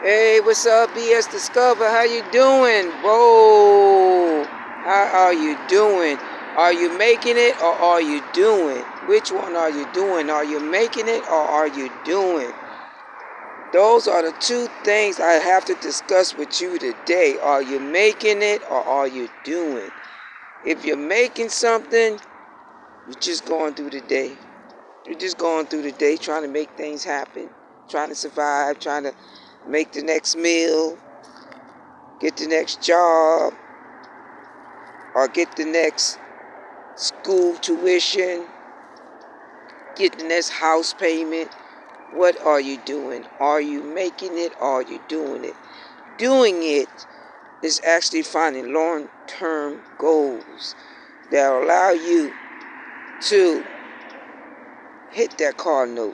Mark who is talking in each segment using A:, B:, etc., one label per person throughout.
A: Hey, what's up, BS Discover? How you doing? Whoa! How are you doing? Are you making it or are you doing? Which one are you doing? Are you making it or are you doing? Those are the two things I have to discuss with you today. Are you making it or are you doing? If you're making something, you're just going through the day. You're just going through the day trying to make things happen, trying to survive, trying to make the next meal, get the next job, or get the next school tuition, get the next house payment. What are you doing? Are you making it or are you doing it? Doing it is actually finding long-term goals that allow you to hit that car note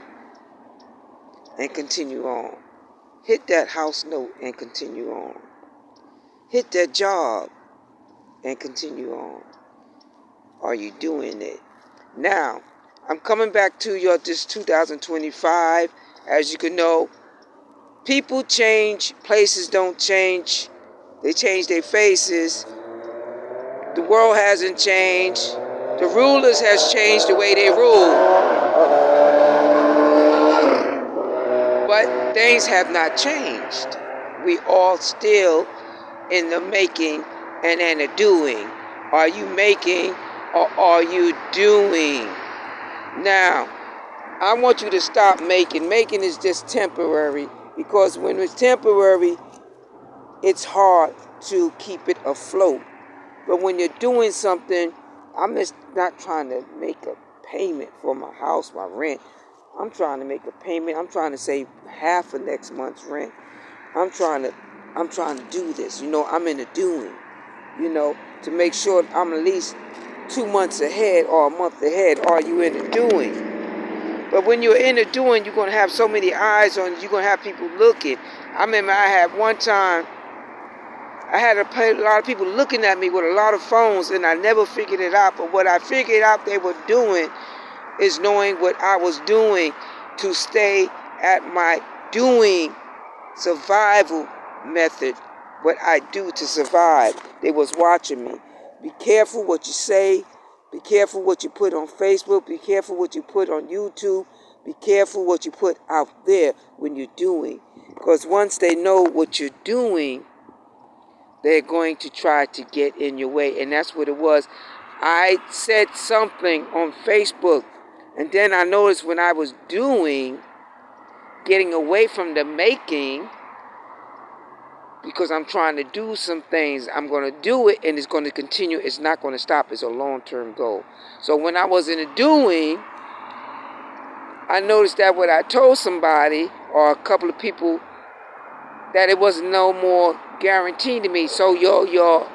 A: and continue on. Hit that house note and continue on. Hit that job and continue on. Are you doing it? Now, I'm coming back to you this 2025. As you can know, people change, places don't change. They change their faces. The world hasn't changed. The rulers has changed the way they rule. But things have not changed. We all still in the making and in the doing. Are you making or are you doing? Now, I want you to stop making. Making is just temporary, because when it's temporary, it's hard to keep it afloat. But when you're doing something, I'm just not trying to make a payment for my house, my rent. I'm trying to make a payment. I'm trying to save half of next month's rent. I'm trying to do this. I'm in the doing. To make sure I'm at least 2 months ahead or a month ahead. Are you in the doing? But when you're in the doing, you're going to have so many eyes on you. You're going to have people looking. I remember I had one time, I had a lot of people looking at me with a lot of phones, and I never figured it out. But what I figured out they were doing is knowing what I was doing to stay at my doing survival method, what I do to survive. They was watching me. Be careful what you say. Be careful what you put on Facebook. Be careful what you put on YouTube. Be careful what you put out there when you're doing. Because once they know what you're doing, they're going to try to get in your way. And that's what it was. I said something on Facebook, and then I noticed when I was doing, getting away from the making, because I'm trying to do some things. I'm going to do it, and it's going to continue. It's not going to stop. It's a long-term goal. So when I was in the doing, I noticed that when I told somebody or a couple of people that it was no more guaranteed to me. So your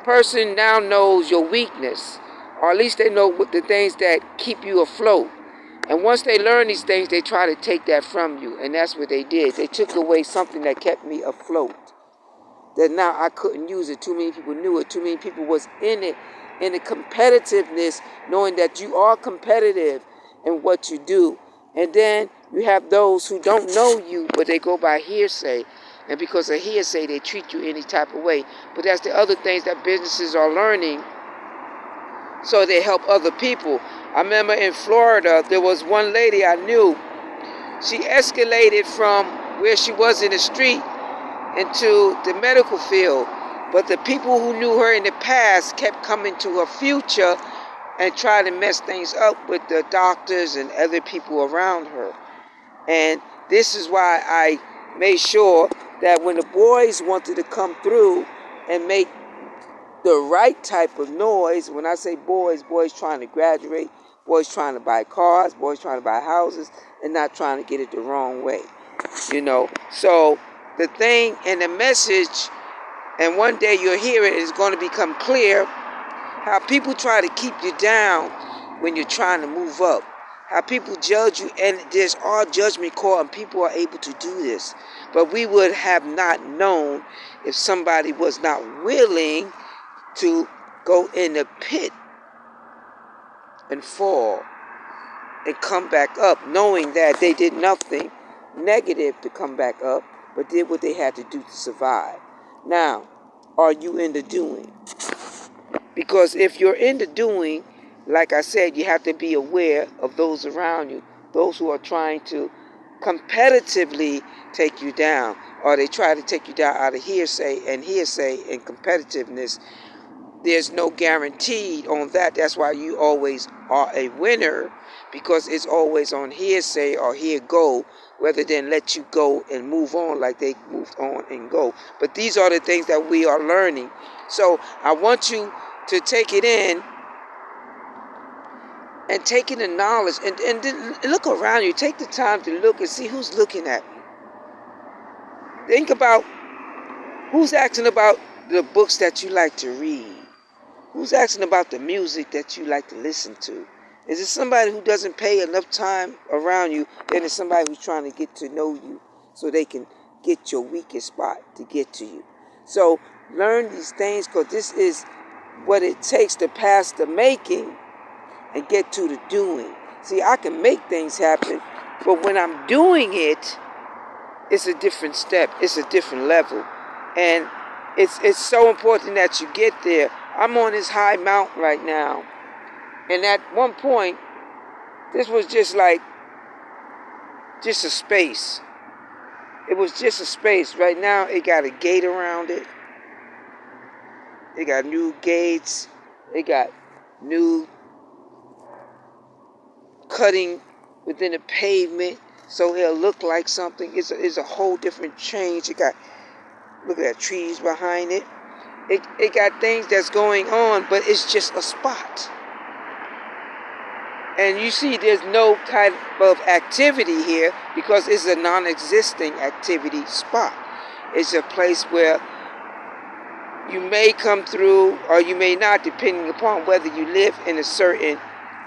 A: person now knows your weakness, or at least they know what the things that keep you afloat. And once they learn these things, they try to take that from you. And that's what they did. They took away something that kept me afloat. That now I couldn't use it. Too many people knew it. Too many people was in it. In the competitiveness, knowing that you are competitive in what you do. And then you have those who don't know you, but they go by hearsay. And because of hearsay, they treat you any type of way. But that's the other things that businesses are learning, so they help other people. I remember in Florida, there was one lady I knew. She escalated from where she was in the street into the medical field. But the people who knew her in the past kept coming to her future and trying to mess things up with the doctors and other people around her. And this is why I made sure that when the boys wanted to come through and make the right type of noise, when I say boys trying to graduate, boys trying to buy cars, boys trying to buy houses, and not trying to get it the wrong way. So the thing and the message, and one day you'll hear it, is going to become clear, how people try to keep you down when you're trying to move up. How people judge you, and there's all judgment call, and people are able to do this. But we would have not known if somebody was not willing to go in the pit and fall and come back up, knowing that they did nothing negative to come back up. but did what they had to do to survive. Now, are you in the doing? Because if you're in the doing, like I said, you have to be aware of those around you, those who are trying to competitively take you down, or they try to take you down out of hearsay and competitiveness. There's no guarantee on that. That's why you always are a winner, because it's always on hearsay or here go, rather than let you go and move on like they moved on and go. But these are the things that we are learning. So I want you to take it in and take in the knowledge and then look around you. Take the time to look and see who's looking at you. Think about who's asking about the books that you like to read. Who's asking about the music that you like to listen to? Is it somebody who doesn't pay enough time around you? Then it's somebody who's trying to get to know you so they can get your weakest spot to get to you. So learn these things, because this is what it takes to pass the making and get to the doing. See, I can make things happen, but when I'm doing it, it's a different step. It's a different level. And it's so important that you get there. I'm on this high mountain right now. And at one point, this was just a space. It was just a space. Right now, it got a gate around it. It got new gates. It got new cutting within the pavement, so it'll look like something. It's a whole different change. It got, look at that, trees behind it. It got things that's going on, but it's just a spot. And you see there's no type of activity here because it's a non-existing activity spot. It's a place where you may come through or you may not, depending upon whether you live in a certain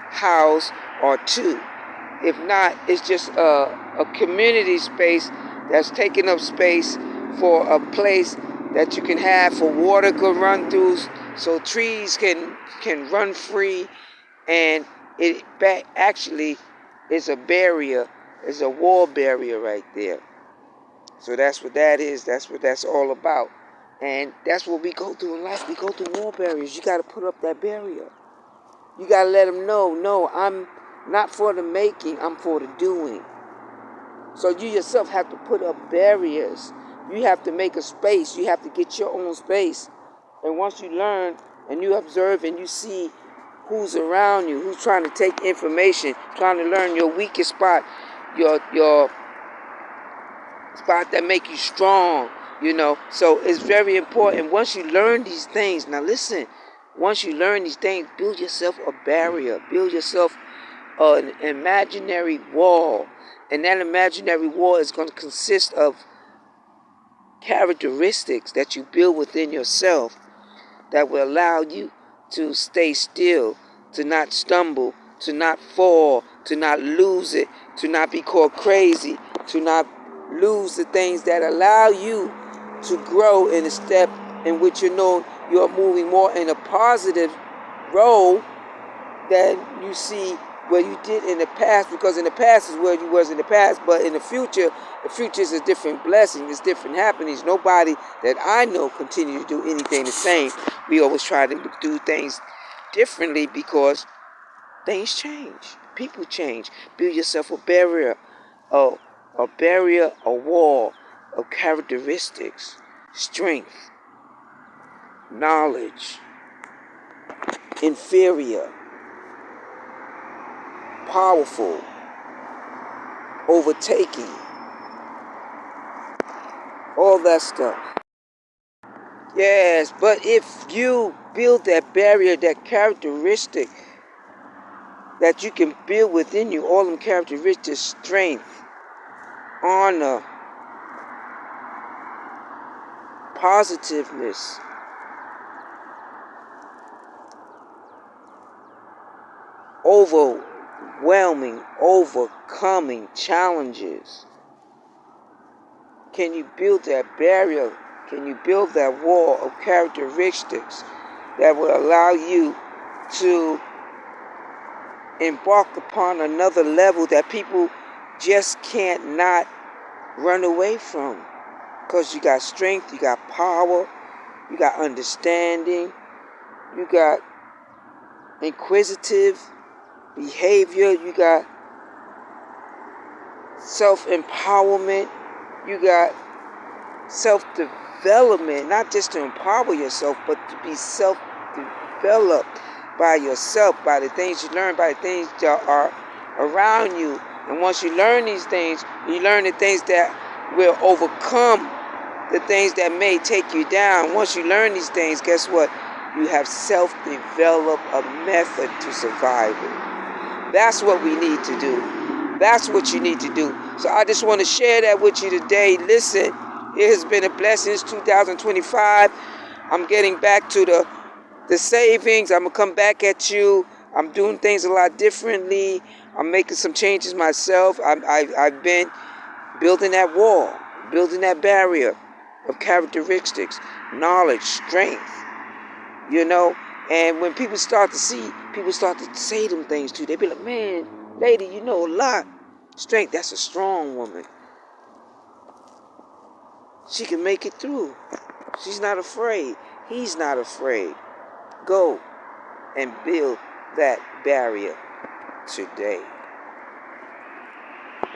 A: house or two. If not, it's just a community space that's taking up space for a place that you can have for water to run through, so trees can run free, and it actually is a barrier, is a wall barrier right there. So that's what that is. That's what that's all about. And that's what we go through in life. We go through wall barriers. You got to put up that barrier. You got to let them know, no, I'm not for the making, I'm for the doing. So you yourself have to put up barriers. You have to make a space. You have to get your own space. And once you learn and you observe and you see who's around you, who's trying to take information, trying to learn your weakest spot, your spot that make you strong, So it's very important. Once you learn these things, now listen, once you learn these things, build yourself a barrier. Build yourself an imaginary wall. And that imaginary wall is going to consist of characteristics that you build within yourself that will allow you to stay still, to not stumble, to not fall, to not lose it, to not be called crazy, to not lose the things that allow you to grow in a step in which you're moving more in a positive role than you see where you did in the past, because in the past is where you was in the past, but in the future is a different blessing, it's different happenings. Nobody that I know continue to do anything the same. We always try to do things differently because things change, people change. Build yourself a barrier, a wall of characteristics, strength, knowledge, inferior, powerful, overtaking, all that stuff. Yes, but if you build that barrier, that characteristic that you can build within you, all them characteristics, strength, honor, positiveness, overwhelming, overcoming challenges. Can you build that barrier? Can you build that wall of characteristics that will allow you to embark upon another level that people just can't not run away from? Because you got strength, you got power, you got understanding, you got inquisitive behavior, you got self-empowerment, you got self-development, not just to empower yourself, but to be self-developed by yourself, by the things you learn, by the things that are around you. And once you learn these things, you learn the things that will overcome the things that may take you down. Once you learn these things, guess what? You have self-developed a method to survival. That's what we need to do. That's what you need to do. So I just want to share that with you today. Listen, it has been a blessing. It's 2025. I'm getting back to the savings. I'm going to come back at you. I'm doing things a lot differently. I'm making some changes myself. I've been building that wall, building that barrier of characteristics, knowledge, strength, and when people start to say them things too. They be like, man, lady, you know a lot. Strength, that's a strong woman. She can make it through. She's not afraid. He's not afraid. Go and build that barrier today.